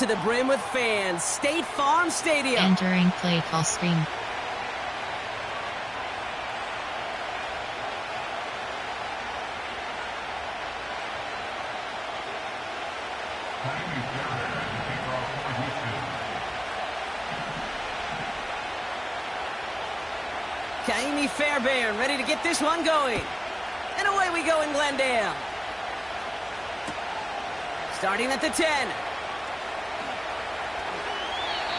to the brim with fans. State Farm Stadium. Entering play call screen. Kaimi Fairbairn ready to get this one going. And away we go in Glendale. Starting at the 10.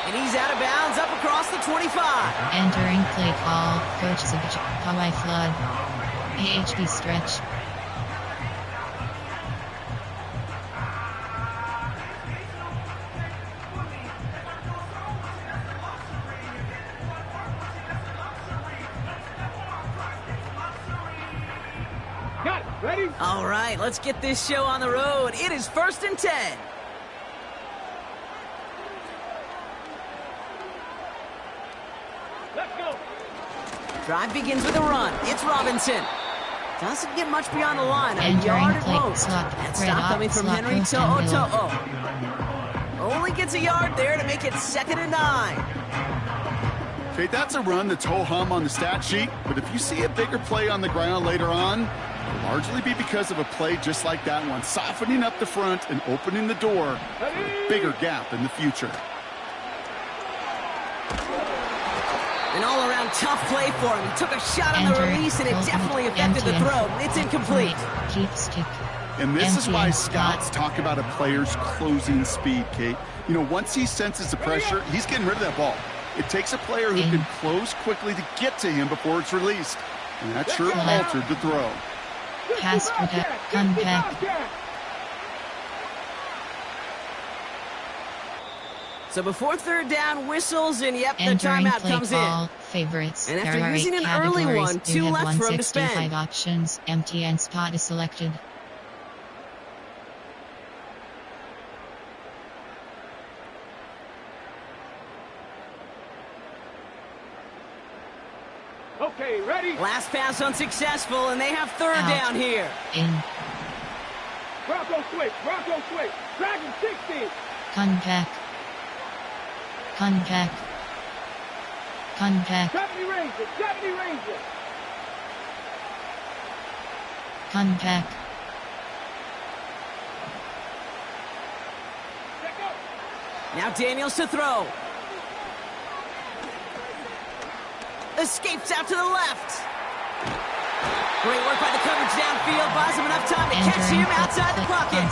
And he's out of bounds up across the 25. Entering play call. Coach Savage. Hawaii Flood. AHB stretch. Ready? All right, let's get this show on the road. It is 1st and 10. Let's go. Drive begins with a run. It's Robinson. Doesn't get much beyond the line. A Entering yard at play most. slot. That Red stop up, coming from slot Henry post and middle. To'o. Only gets a yard there to make it 2nd and 9. Okay, that's a run that's ho-hum on the stat sheet, but if you see a bigger play on the ground later on, it'll largely be because of a play just like that one, softening up the front and opening the door for a bigger gap in the future. An all-around tough play for him. He took a shot on the Entering release, and it ultimate definitely affected the empty throw. and It's incomplete. Keep stick. And this is Empty why and scouts spot. talk about a player's closing speed, Kate. You know, once he senses the pressure, he's getting rid of that ball. It takes a player who can close quickly to get to him before it's released. And that sure Left. altered the throw. Pass protect. Come back. So before 3rd down whistles, and yep, the Entering timeout play comes call. in. Favorites. And after There are using 8 an early categories. one, You 2 have left for him to 165 spend. options. Empty and spot is selected. Okay, ready? Last pass unsuccessful, and they have 3rd Out. down here. In. Bronco switch. Bronco switch. Dragon 60. Contact. Contact. Contact. 70 Ranger. 70 Ranger. Contact. Let go. Now Daniels to throw. Escapes out to the left. Great work by the coverage downfield. Buys him enough time to catch him outside the pocket.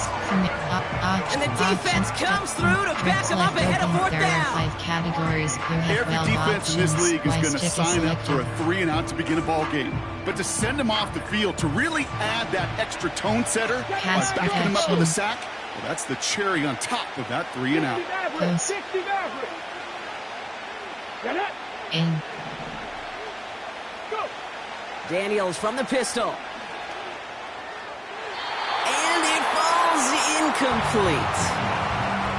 And the defense comes through to back him up ahead of 4th There are down. 5 categories. You have Every 12 defense in this options. league is Why going to stick sign up for a selected. 3-and-out to begin a ball game. But to send him off the field, to really add that extra tone setter by Pass backing him up with a protection. sack, well, that's the cherry on top of that 3-and-out. 60 Maverick. Close. 60 Maverick. Get it? In. Go. Daniels from the pistol. And it falls incomplete.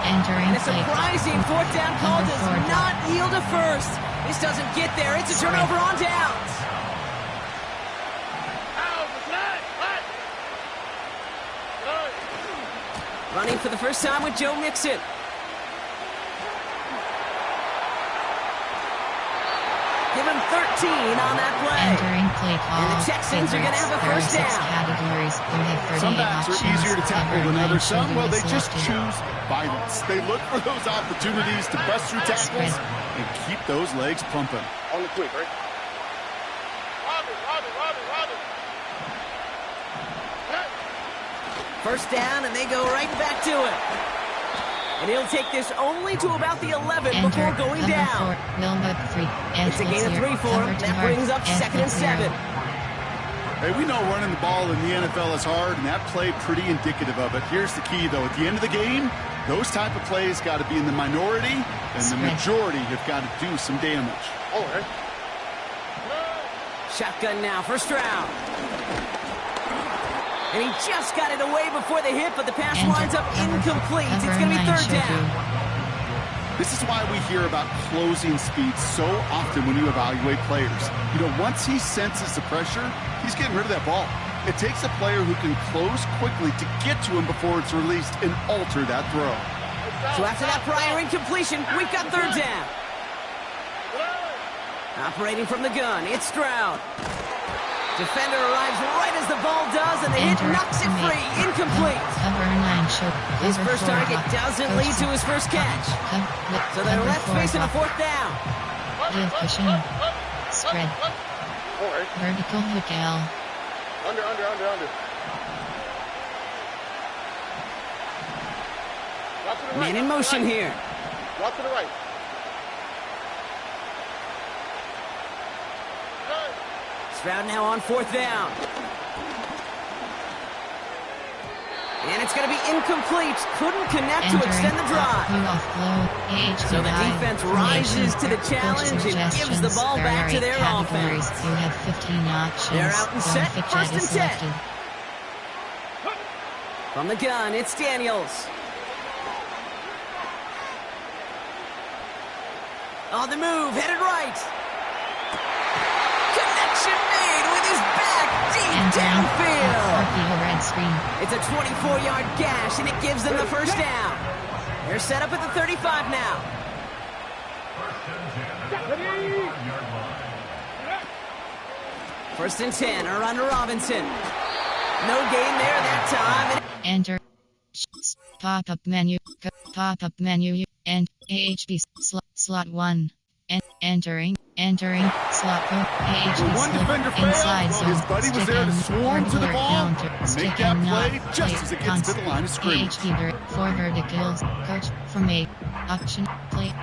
Entering And a play call. surprising 4th down call Number does 4 down. not yield a first. This doesn't get there. It's a turnover on downs. Running for the first time with Joe Mixon. Give him 13 on that play. Entering play call. And the Texans are gonna have a first There are 6 down. categories. You have 38 Some backs are options. easier to tackle Every than line others. should Some, be well, they just selected. choose violence. They look for those opportunities to bust through tackles Spread. and keep those legs pumping. On the quick, right? First down, and they go right back to it. And he'll take this only to about the 11 before Enter going cover down. 4, Wilma 3. It's a gain of 3 for him. That brings up 2nd and 7. Hey, we know running the ball in the NFL is hard, and that play pretty indicative of it. Here's the key, though. At the end of the game, those type of plays got to be in the minority, and the majority have got to do some damage. All right. Shotgun now, first round. And he just got it away before the hit, but the pass winds up incomplete. It's going to be 3rd down. This is why we hear about closing speed so often when you evaluate players. You know, once he senses the pressure, he's getting rid of that ball. It takes a player who can close quickly to get to him before it's released and alter that throw. So after that prior incompletion, we've got third down. Operating from the gun, it's Stroud. Defender arrives right as the ball does, and the hit knocks it free. Incomplete. His first target doesn't lead to his first catch. So they're left facing a fourth down. Cushion. Spread. Vertical hook L. Under. Man in motion here. Walk to the right. Stroud now on fourth down. And it's going to be incomplete. Couldn't connect to extend the drive. So the defense rises to the challenge and gives the ball back to their offense. You have 15 options. They're out and set. First and 10. From the gun, it's Daniels. On the move, headed right. Connection made with his back deep downfield. Red screen. It's a 24-yard gash, and it gives them the first down. They're set up at the 35 now. First and 10, are under Robinson. No gain there that time. Enter. Pop-up menu. Pop-up menu. And AHB slot 1. Entering slot code. AHB one defender inside failed. zone. His buddy was there to swarm to the ball and make that play just as it gets to the line of scrimmage. For verticals. Coach from A. Option play.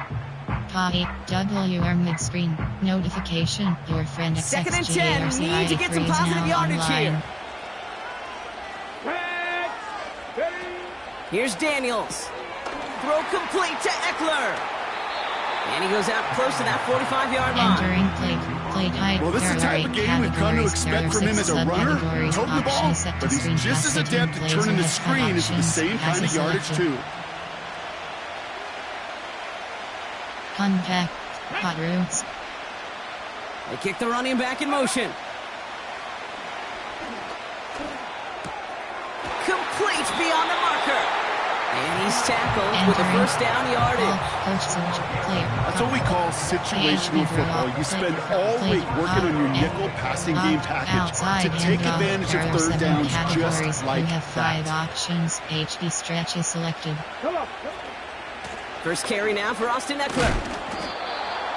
WR mid-screen. Notification. Your friend Second and 10. Need to get some positive yardage here. Here's Daniels. Throw complete to Eckler. And he goes out close to that 45-yard line. Entering plate height. Well, this is the type of game we've come to expect from him as a runner, toting the ball, but he's just as adept at turning the screen into the same kind of yardage, too. Contact. Hot routes. They kick the running back in motion. Complete beyond the marker. And he's tackled with the first down yardage. That's what we call situational football. You spend all week working on your nickel passing game package to take advantage of third downs just like you have 5 that. options. HB stretch is selected. First carry now for Austin Eckler.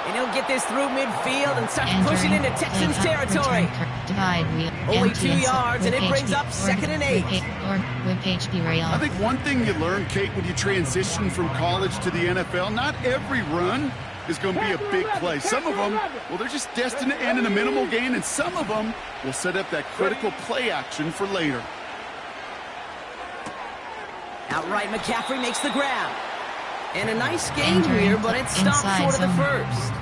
And he'll get this through midfield and start pushing into Texans territory. Only 2 yards, and it brings up second and 8. I think one thing you learn, Kate, when you transition from college to the NFL, not every run is going to be a big play. Some of them, well, they're just destined to end in a minimal gain, and some of them will set up that critical play action for later. Outright, McCaffrey makes the grab. And a nice game here, but it stopped short of the first.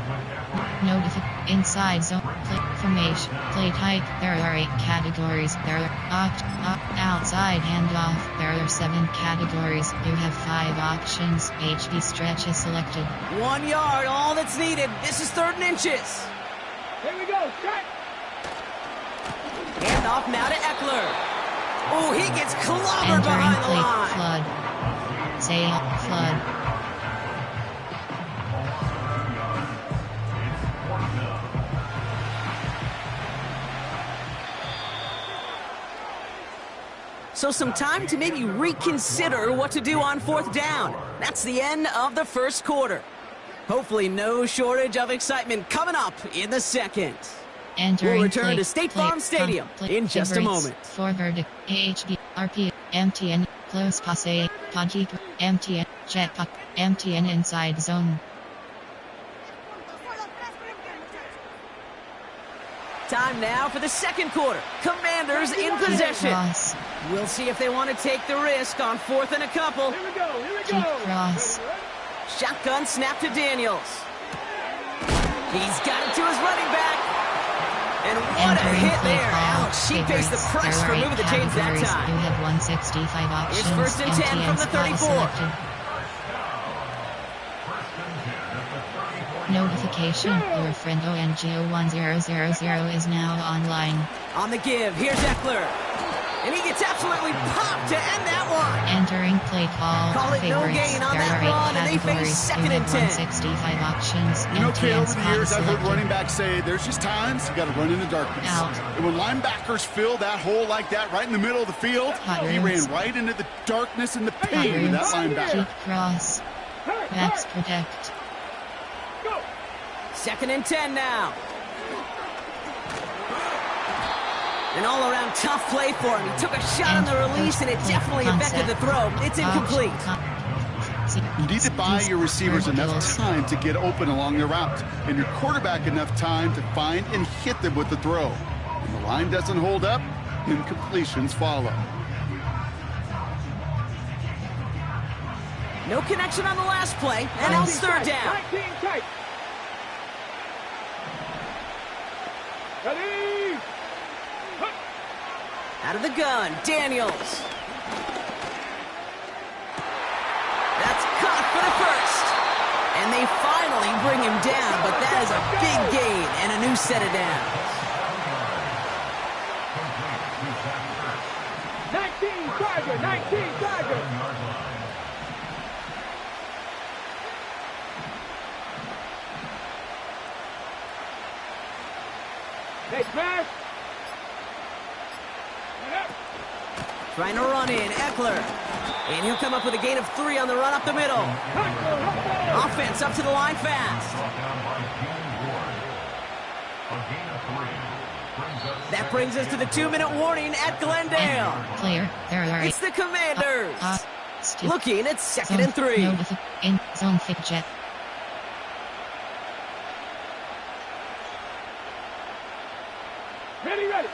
Inside zone, play formation, play type. There are 8 categories. There are outside handoff. There are 7 categories. You have 5 options. HB stretch is selected. 1 yard, all that's needed. This is 3rd and inches. Here we go, strike. Handoff now to Eckler. Oh, he gets clobbered behind the line. Flood. Sail, flood. So some time to maybe reconsider what to do on 4th down. That's the end of the first quarter. Hopefully no shortage of excitement coming up in the second. We'll return to State Farm Stadium in just a moment. Forward, AHB, RP, MTN, close passe, podkeeper, MTN, jetpack, MTN inside zone. Time now for the second quarter. Commanders in possession. We'll see if they want to take the risk on 4th and a couple. Here we go, here we Keep go. cross. Shotgun snap to Daniels. He's got it to his running back. And what a hit there. Ouch, she pays the price for moving the chains that time. You have 165 options. Here's 1st and 10 from the 34. Notification, your friend ONGO1000 is now online. On the give, here's Eckler. And he gets absolutely popped to end that one. Entering play call. Call it no Favorites. gain on There that are 8 run, and they face categories. second You and have 10. 165 options. You know, Kay, over MTS the years, I've heard selected. running backs say there's just times you got to run in the darkness. Out. And when linebackers fill that hole like that right in the middle of the field, he ran right into the darkness and the pain of that linebacker. Cheek cross. Backs protect. Go. Second and 10 now. An all-around tough play for him. He took a shot on the release, and it definitely affected the throw. It's incomplete. You need to buy your receivers enough time to get open along the route, and your quarterback enough time to find and hit them with the throw. When the line doesn't hold up, incompletions follow. No connection on the last play, and now it's third down. 19 tight. Ready. Out of the gun, Daniels. That's caught for the first. And they finally bring him down, but that is a big gain and a new set of downs. 19 Tiger. 19 Tiger. Next pass. Trying to run in, Eckler. And he'll come up with a gain of 3 on the run up the middle. Offense up to the line fast. That brings us to the 2-minute warning at Glendale. Player. There are It's the Commanders. Looking at second Zone and 3. In zone fit jet. Ready, ready.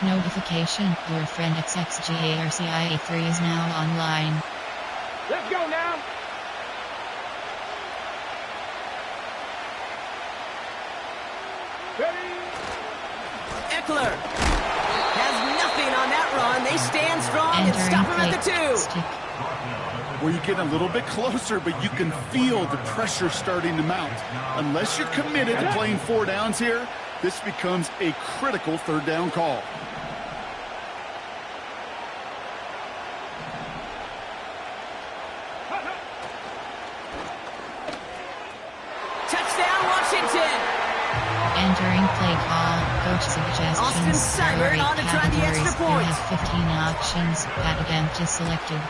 Notification. Your friend XXGARCIA3 is now online. Let's go now. Ready. Eckler has nothing on that run. They stand strong and Entering stop him play. at the 2. Stick. Where you get a little bit closer, but you can feel the pressure starting to mount. Unless you're committed to playing 4 downs here, this becomes a critical third down call. Touchdown, Washington. Entering play call. Coach suggestions. Austin Seibert There are on to try the extra categories. point. You have 15 options. Attempt is selected.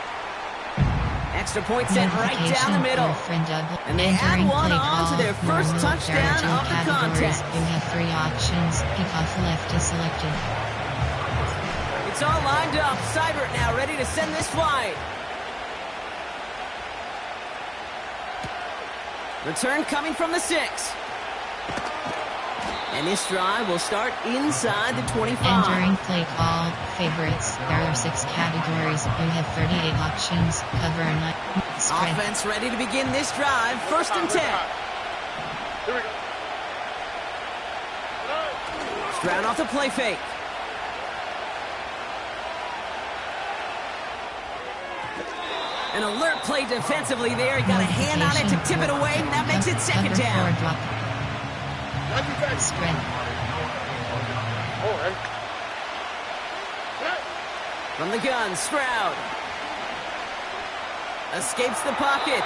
Extra point sent right down the middle. Your friend double. And they add Entering one play on to call. their first Normal. touchdown There are of 2 the categories. contest. You have 3 options. Kickoff left is selected. It's all lined up. Seibert now ready to send this flight. Return coming from the 6. And this drive will start inside the 25. Entering play call. Favorites. There are 6 categories. You have 38 options. Cover and spread. Offense ready to begin this drive. First and 10. Here we go. Stroud off the play fake. An alert play defensively there. He got a hand on it to tip it away, and that makes it second Cover down. 4 drop. 90 seconds. Spread. All right. From the gun, Stroud. Escapes the pocket.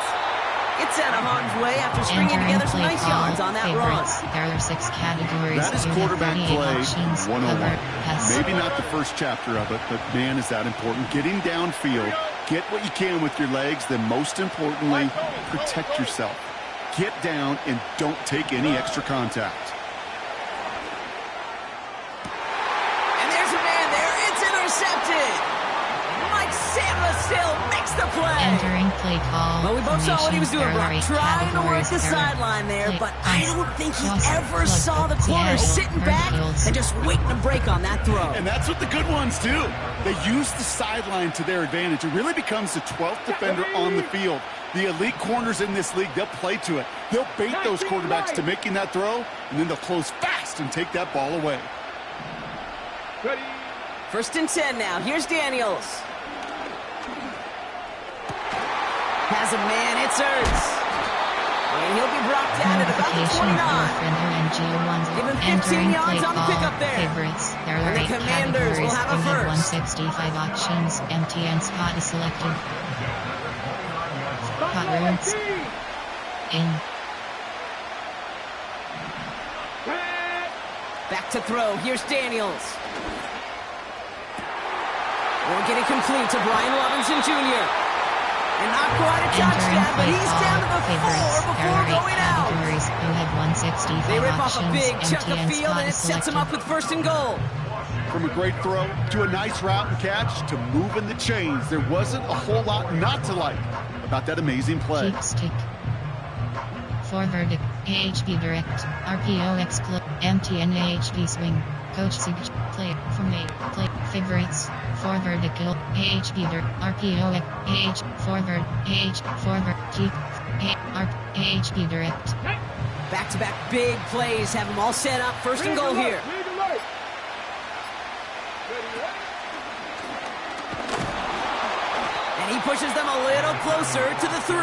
Gets out of harm's way after stringing Entering together some play nice call. yards on that Favorites. run. There are 6 categories. That is You have quarterback 38 play options. 101. Cover, pass. Maybe not the first chapter of it, but man, is that important. Getting downfield, get what you can with your legs, then most importantly, protect yourself. Get down and don't take any extra contact. And there's a man there. It's intercepted. Mike Sandler still makes the play. Entering play call. Well, we both saw what he was doing, There are Brock. 8 Trying to work categories. the There are sideline there, play but I fronts, don't think he cross, ever plug, saw the corner Seattle, sitting back Cardinals. and just waiting to break on that throw. And that's what the good ones do. They use the sideline to their advantage. It really becomes the 12th defender on the field. The elite corners in this league, they'll play to it. They'll bait those quarterbacks to making that throw, and then they'll close fast and take that ball away. Ready. First and 10 now. Here's Daniels. Has a man. It's Ertz. And he'll be brought down at about the 29. Give him 15 yards on the pickup there. Favorites. There are And the 8 Commanders will categories. have a You have first. 165 options. MTN spot is selected. Spot routes. In. Back to throw. Here's Daniels. Won't get it complete to Brian Robinson Jr. And not quite a touchdown, but he's down to the 4 before going out. You have 165 They rip off a options. big chunk of MTN field, spot and it is sets them selected. up with first and goal. From a great throw to a nice route and catch to moving the chains, there wasn't a whole lot not to like about that amazing play. Keep stick. Forward. AHP direct. RPO exclude. MTN AHP swing. Coach Sig. Play. From A. Play. Favorites. Forward vertical. AHP direct. RPO. AH. Forward. AH. Forward. Keep. AHP direct. Back-to-back big plays have them all set up. First and goal here. And he pushes them a little closer to the 3.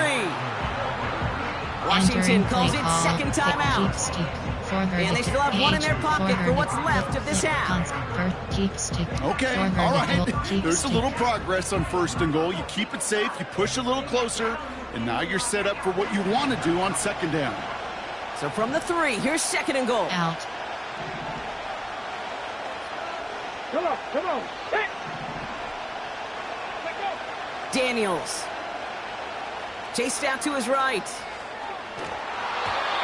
Washington calls it second timeout. Keep stick. Forward. And they still have one in their pocket for what's left of this half. Keep stick. Okay, Forward all right. vertical. Keep There's a stick. little progress on first and goal. You keep it safe, you push a little closer, and now you're set up for what you want to do on second down. So from the 3, here's second and goal. Out. Come on. Hey. Daniels. Chased out to his right.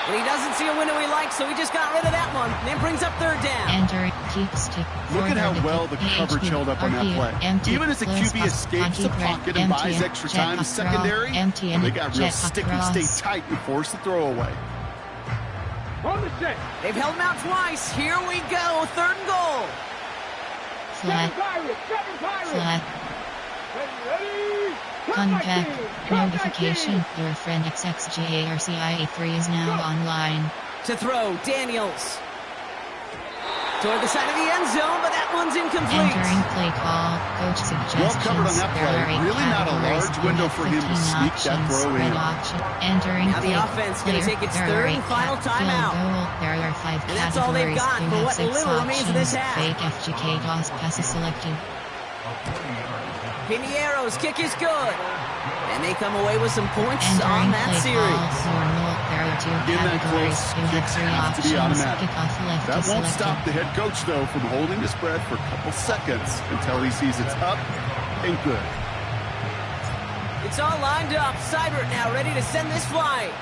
And he doesn't see a window he likes, so he just got rid of that one. And then brings up third down. Entering. Keep stick. Look at how Forward well the vertical. coverage held up on that RPO. play. Empty. Even as the Close QB pass. escapes the Pocket pocket right. and buys Empty. extra Check time in across. secondary, Empty and they got real check sticky, across. stay tight, and force the throw away. On the set. They've held him out twice. Here we go. Third and goal. Flat. Seven Pirates. Flat. Ready. Contact. Notification. Your friend XXGARCIA3 is now online. To throw, Daniels. Toward the side of the end zone, but that one's incomplete. Entering play call. Coach Well suggestions. covered on that There play. are 8 Really not a categories. large You window have for him to 15 sneak that options. throw Red in. option. Entering Now the play. offense gonna Clear. take its There third are and 8 final timeout. field goal. There are 5 And that's all they've categories. got You for have what 6 little remains of this options. half. Fake FGK DOS passes selected. Piniero's kick is good. And they come away with some points Entering on that play series. call. Normal. There are 2 In that categories. close, You have kicks 3 have to be options. automatic. Kickoff left That is won't selected. stop the head coach, though, from holding his breath for a couple seconds until he sees it's up and good. It's all lined up. Seibert now ready to send this flight.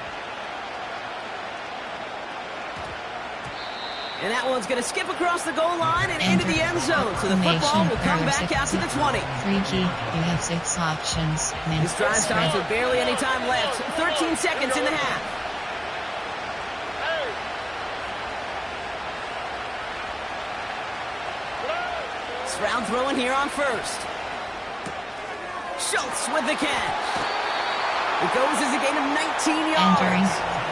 And that one's going to skip across the goal line and into the end zone. So the football will come back out to the 20. Free key. You have 6 options. This drive starts with barely any time left. 13 seconds in the half. Stroud throwing here on first. Schultz with the catch. It goes as a gain of 19 yards. Entering.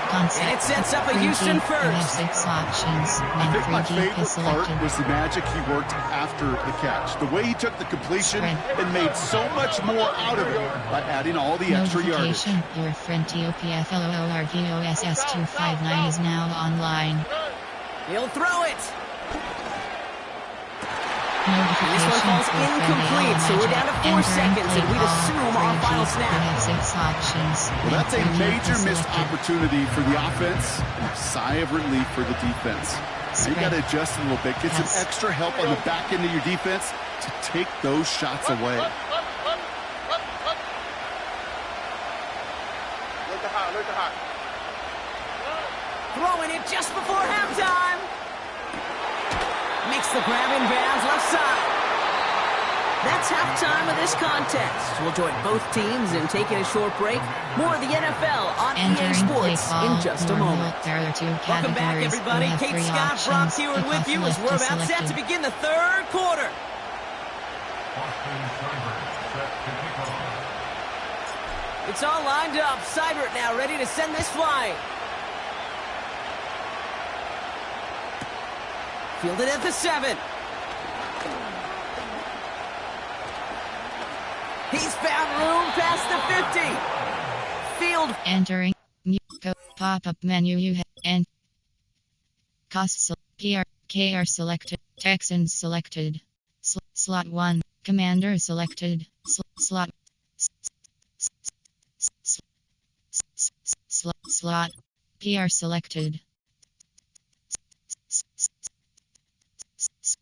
Concept. And it sets up a Free Houston key. You have first. 6 options. I think my Free key favorite is part selected. was the magic he worked after the catch. The way he took the completion Spread. and made so much more out of it by adding all the extra yardage. Notification. Your friend TOPFLORGOSS259 is now online. He'll throw it. Notification. This one falls Your friend incomplete, so we're down to 4 Entering seconds, and play we'd call. assume our Free final key. snap. You have 6 options. Well, that's a Free key major is missed selected. opportunity for the offense and a sigh of relief for the defense. Now you got to adjust a little bit, get some Pass. extra help on the back end of your defense to take those shots away. Look hot. Throwing it just before halftime. Makes the grab in bounds left side. That's halftime of this contest. We'll join both teams in taking a short break. More of the NFL on EA Entering play Sports call. in just a Normal. moment. There are 2 categories. Welcome back, everybody. You have Kate 3 Scott, options. Brock Stewart with Kickoff you as left we're is about set to selected. begin the third quarter. It's all lined up. Seibert now ready to send this flight. Fielded at the 7. He's found room past the 50. Field Entering. Go. Pop-up menu you have and costs KR selected. Texans selected. Slot 1. Commander selected. Slot. Slot. PR selected.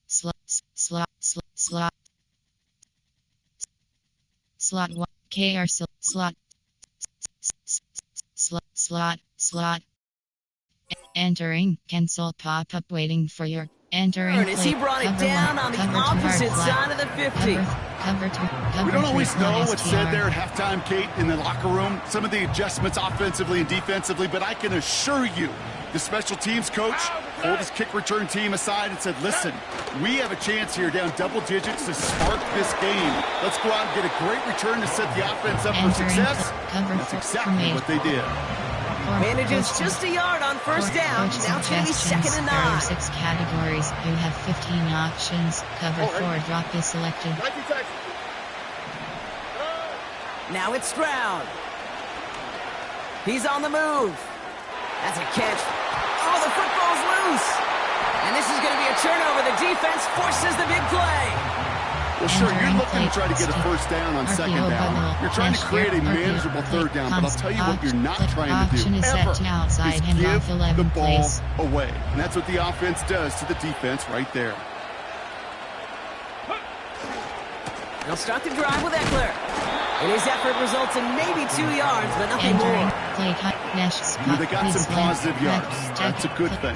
Slot. Slot 1. KR slot. Slot. Entering. Cancel pop-up waiting for your entering. And as he brought it down on the opposite side of the 50. We don't always know what's said there at halftime, Kate, in the locker room. Some of the adjustments offensively and defensively, but I can assure you the special teams coach pulled his kick return team aside and said, listen, we have a chance here down double digits to spark this game. Let's go out and get a great return to set the offense up for success. That's exactly what they did. Manages just a yard on first down. Now it's going to be 2nd and 9. There are 6 categories. You have 15 options. Cover 4 drop is selected. Now it's Stroud. He's on the move. That's a catch. Oh, the football's loose. And this is going to be a turnover. The defense forces the big play. Well, sure, you're looking to try to get a first down on second down. You're trying to create a manageable third down, but I'll tell you what you're not trying to do ever is give the ball away. And that's what the offense does to the defense right there. They'll start the drive with Eckler. And his effort results in maybe 2 yards, but nothing more. They got some positive yards. That's a good thing.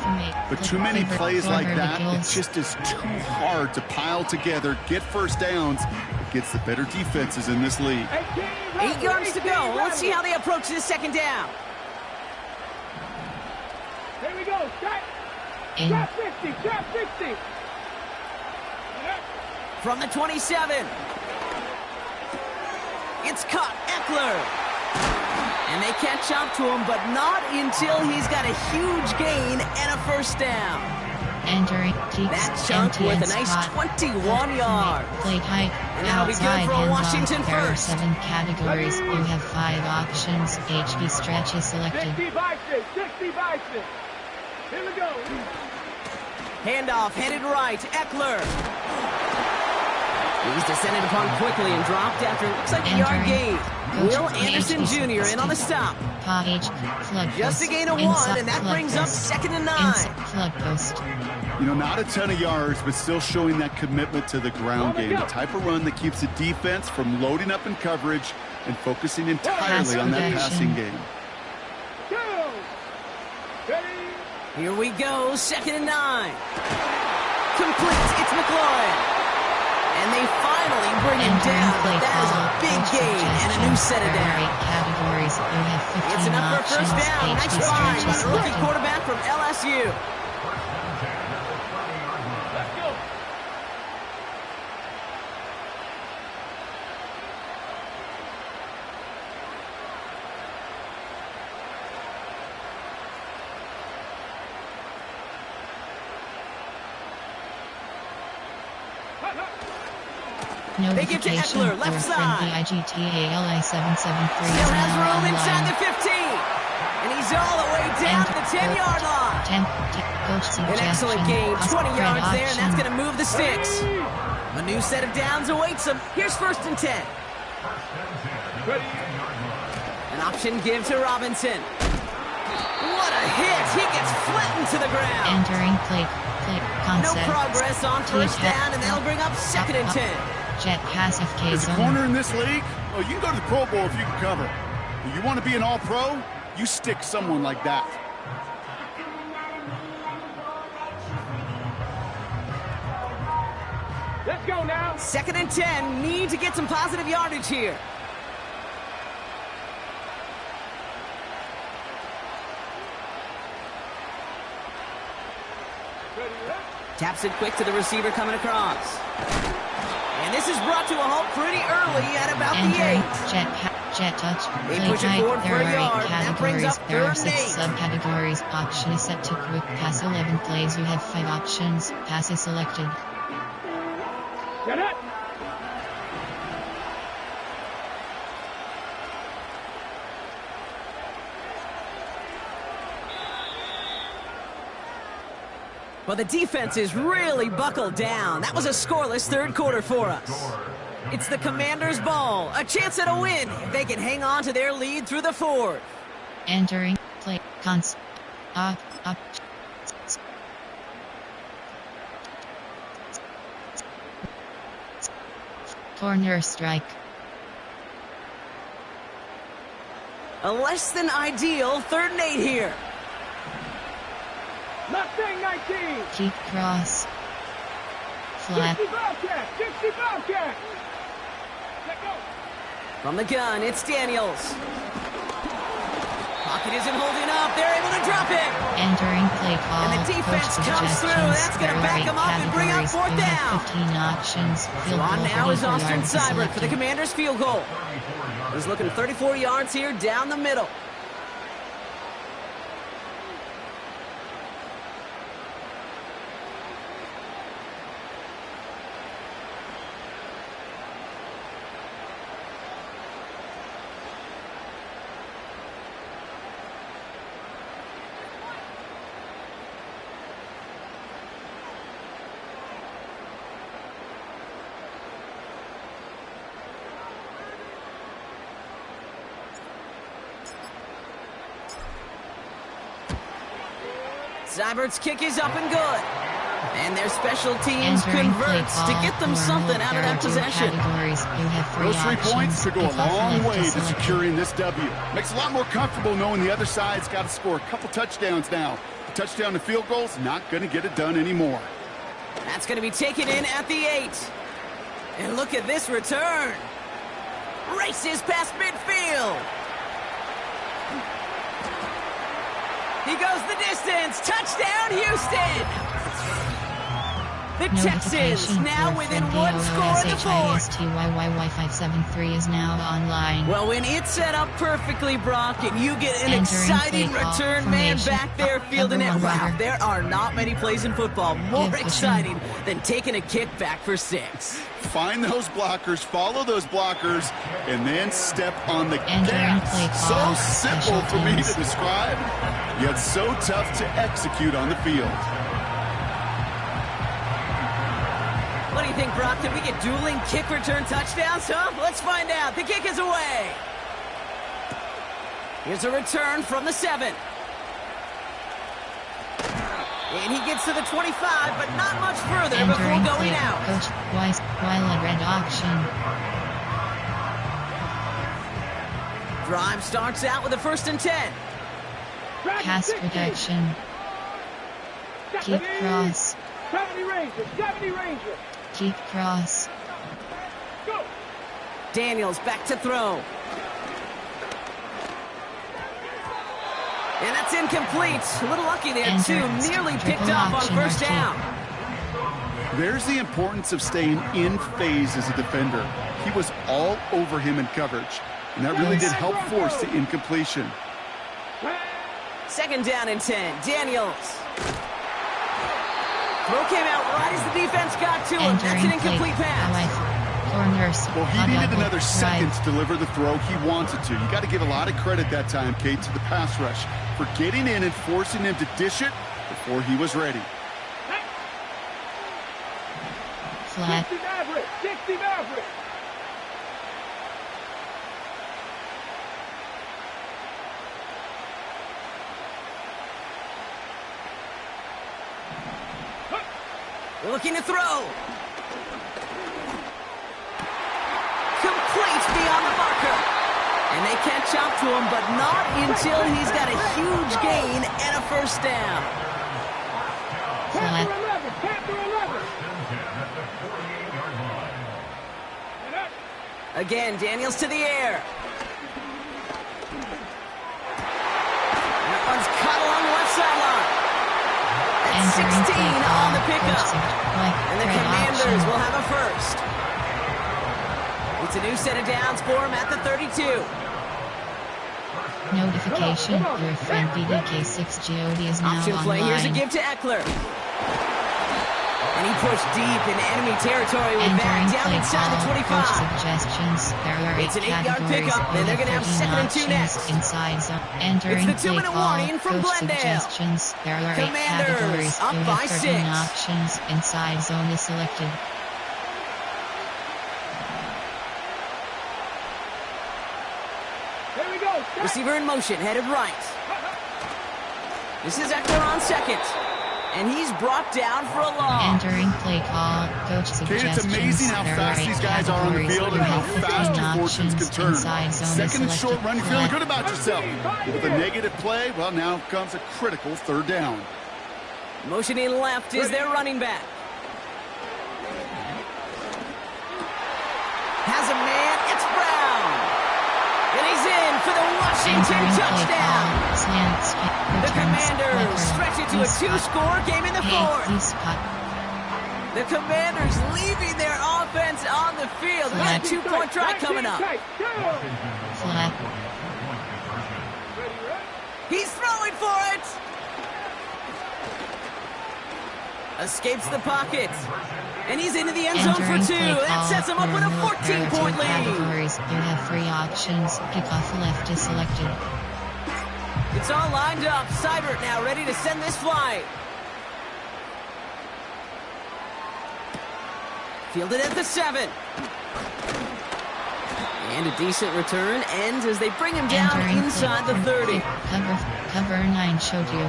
But too many plays like that, it just is too hard to pile together, get first downs against the better defenses in this league. 8 yards to go. Let's see how they approach this second down. Here we go. Trap 50. Trap 50. From the 27. It's caught. Eckler. And they catch up to him, but not until he's got a huge gain and a first down. Entering that chunk with a nice 21 yards. Play hike. And that'll be good for Washington there first. There are 7 categories. You have 5 options. HB stretch is selected. 60 by 6. 60 by 6. Here we go. Handoff headed right. Eckler. He's descended upon quickly and dropped after it looks like a yard gain. Will Anderson Jr. in on the stop. Just a gain of 1, and that brings up 2nd and 9. You know, not a ton of yards, but still showing that commitment to the ground game. The type of run that keeps the defense from loading up in coverage and focusing entirely on that passing game. Here we go, 2nd and 9. Complete, it's McLaurin. And they finally bring him down, but that is a big gain and a new set of downs. It's enough for a first down. Nice find by the rookie quarterback from LSU. Let's go. They get to Eckler, left side. IGTALI 773 still has room inside the 15. And he's all the way down to the 10-yard line. An excellent gain, 20 yards there, and that's going to move the sticks. A new set of downs awaits him. Here's 1st and 10. An option give to Robinson. What a hit! He gets flattened to the ground. Entering play concept. No progress on first down, and that'll bring up 2nd and 10. Jet passive case. As a corner in this league, oh, you can go to the Pro Bowl if you can cover. If you want to be an all-pro, you stick someone like that. Let's go now. 2nd and 10. Need to get some positive yardage here. Taps it quick to the receiver coming across. And this is brought to a halt pretty early at about the 8. Jet touch. They push it forward for a yard. That brings up 3rd There are and 6 8. subcategories. Option is set to quick pass 11 plays. You have 5 options. Pass is selected. Get it. Well, the defense is really buckled down. That was a scoreless third quarter for us. It's the Commanders' ball. A chance at a win if they can hang on to their lead through the fourth. Entering play up. Corner strike. A less than ideal 3rd and 8 here. Mustang 19. Keep cross. Flat. 60 Bobcat. 60 Bobcat. Let go. From the gun, it's Daniels. Pocket isn't holding up. They're able to drop it. Entering play call. And the defense comes through. That's going to back them up and bring up 4th down. 15 options. So on now is Austin Seibert for the Commanders' field goal. He's looking 34 yards here down the middle. Seibert's kick is up and good. And their special teams converts to get them something out of that possession. Those 3 points could go a long way to securing this W. Makes it a lot more comfortable knowing the other side's got to score a couple touchdowns now. A touchdown to field goal's not going to get it done anymore. That's going to be taken in at the 8. And look at this return. Races past midfield. He goes the distance. Touchdown, Houston. The Texans now within 1 score in the fourth. TYY573 is now online. Well, when it's set up perfectly, Brock, and you get an exciting return man back there fielding it, wow, there are not many plays in football more exciting than taking a kick back for 6. Find those blockers, follow those blockers, and then step on the gas. So simple for me to describe, yet so tough to execute on the field. What do you think, Brock? Did we get dueling kick return touchdowns, huh? Let's find out. The kick is away. Here's a return from the 7. And he gets to the 25, but not much further before going out. Coach Weiland red auction. Drive starts out with a 1st and 10. Pass protection. Keep cross. 70 Rangers. 70 Rangers. Keep cross. Go. Daniels back to throw. And that's incomplete. A little lucky there, too. Nearly picked up on 1st down. There's the importance of staying in phase as a defender. He was all over him in coverage, and that really did help force the incompletion. 2nd down and 10. Daniels. Throw came out right as the defense got to him. That's an incomplete pass. Well, he needed another second to deliver the throw he wanted to. You got to give a lot of credit that time, Kate, to the pass rush for getting in and forcing him to dish it before he was ready. Flat. 60 Maverick. 60 Maverick. Looking to throw. Complete beyond the marker. And they catch up to him, but not until he's got a huge gain and a 1st down. Panther 11. Panther 11. Again, Daniels to the air. That one's caught along the left sideline. That's 16 on the pickup. And the Commanders will have a 1st. It's a new set of downs for him at the 32. Notification, your friend BDK6GOD is now Option play, online. here's a give to Eckler. And he pushed deep in enemy territory with that, down inside the 25. Suggestions. There are It's an 8-yard pickup, and they're going to have 2nd and 2 next. Inside zone. Entering it's the 2-minute warning from Coach Glendale. Suggestions. There are Commanders 8 categories. up You by have 13 6. options. Inside zone is selected. Here we go. Receiver in motion, headed right. This is Eckler on 2nd. And he's brought down for a loss. Entering play call. Coach suggestions. It's amazing how There fast are 8 these guys are on the categories. field You and how have 15 fast your fortunes can options. turn. Inside zone is 2nd and short selected. run, you're feeling good about yourself. With a negative play, well, now comes a critical 3rd down. Motioning left is their running back. Has a man, it's Brown. And he's in for the Washington touchdown. The Commanders stretch it to a 2-score game in the 4th. The Commanders leaving their offense on the field. We got a 2-point try coming up. Flat. He's throwing for it. Escapes the pocket. And he's into the end zone for 2. That sets him up with a 14-point lead. Categories. You have 3 options. Kickoff left is selected. It's all lined up. Seibert now ready to send this flight. Fielded at the 7. And a decent return ends as they bring him down inside the 30. Cover 9 showed you.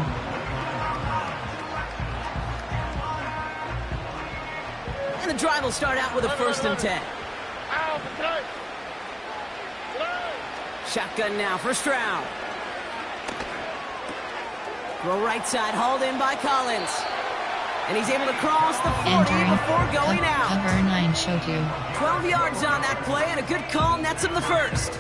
And the drive will start out with a 1st and 10. Shotgun now for Stroud. Throw right side, hauled in by Collins. And he's able to cross the 40 before going out. Cover 9 showed you. 12 yards on that play, and a good call nets him the 1st.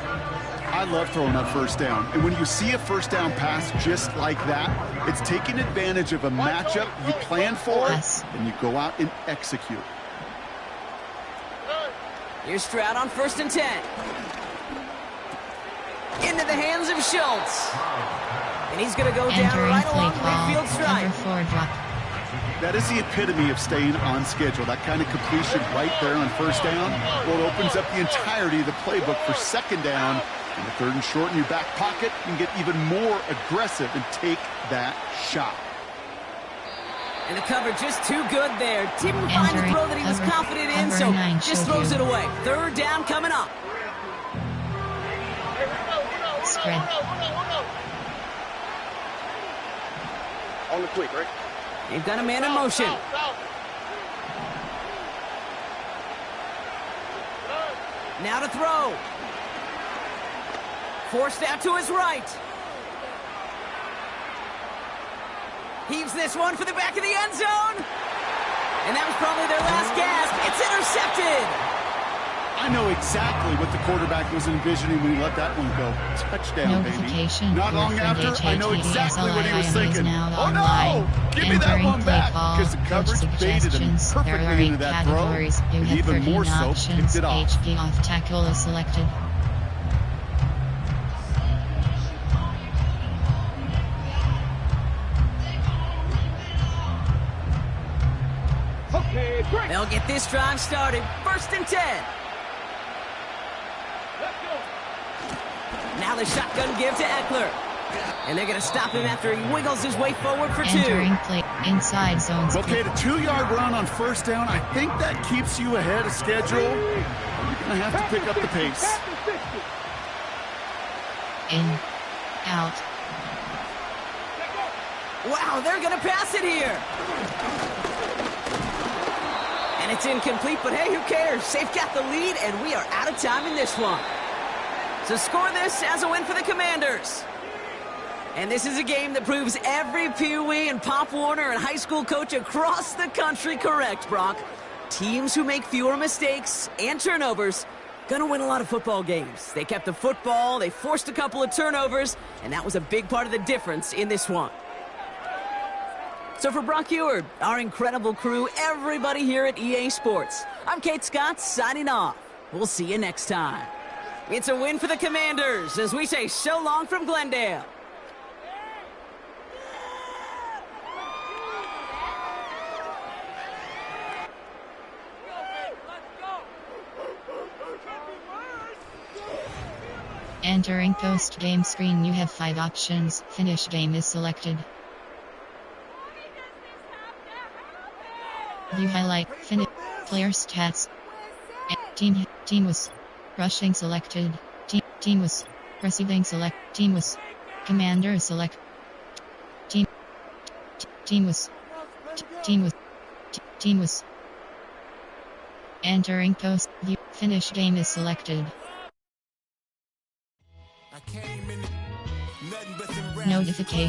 I love throwing that 1st down. And when you see a 1st down pass just like that, it's taking advantage of a matchup you plan for, and you go out and execute. Here's Stroud on 1st and 10. Into the hands of Schultz. And he's going to go down right along the midfield stripe. That is the epitome of staying on schedule. That kind of completion right there on 1st down, well, it opens up the entirety of the playbook for 2nd down. And the 3rd and short in your back pocket, you can get even more aggressive and take that shot. And the cover just too good there. Didn't find the throw that he was confident in, so just throws it away. 3rd down coming up. Spread. On the quick, right? They've got a man in motion. Now to throw. Forced out to his right. Heaves this one for the back of the end zone. And that was probably their last gasp. It's intercepted. I know exactly what the quarterback was envisioning when he let that one go. Touchdown, baby. Not long after, I know exactly what he was thinking. Oh, no! Give me that one back! Because the coverage baited him perfectly into that throw. And even more so, picked it off. HG off tackle is selected. Okay, great. They'll get this drive started. 1st and 10. Now the shotgun give to Eckler. And they're going to stop him after he wiggles his way forward for 2. Entering play inside zones. Okay, the 2-yard run on 1st down, I think that keeps you ahead of schedule. You're going to have to pick up the pace. In. Out. Wow, they're going to pass it here. And it's incomplete, but hey, who cares? They've got the lead, and we are out of time in this one. So score this as a win for the Commanders. And this is a game that proves every Pee Wee and Pop Warner and high school coach across the country correct, Brock. Teams who make fewer mistakes and turnovers gonna win a lot of football games. They kept the football, they forced a couple of turnovers, and that was a big part of the difference in this one. So for Brock Huard, our incredible crew, everybody here at EA Sports, I'm Kate Scott signing off. We'll see you next time. It's a win for the Commanders as we say so long from Glendale. Entering post-game screen, you have 5 options. Finish game is selected. View highlight. Finish. Player stats. Team was. Rushing selected. Team was. Receiving select. Team was. Commander select. Team was. Team was. Entering post. View. Finish game is selected. Notification.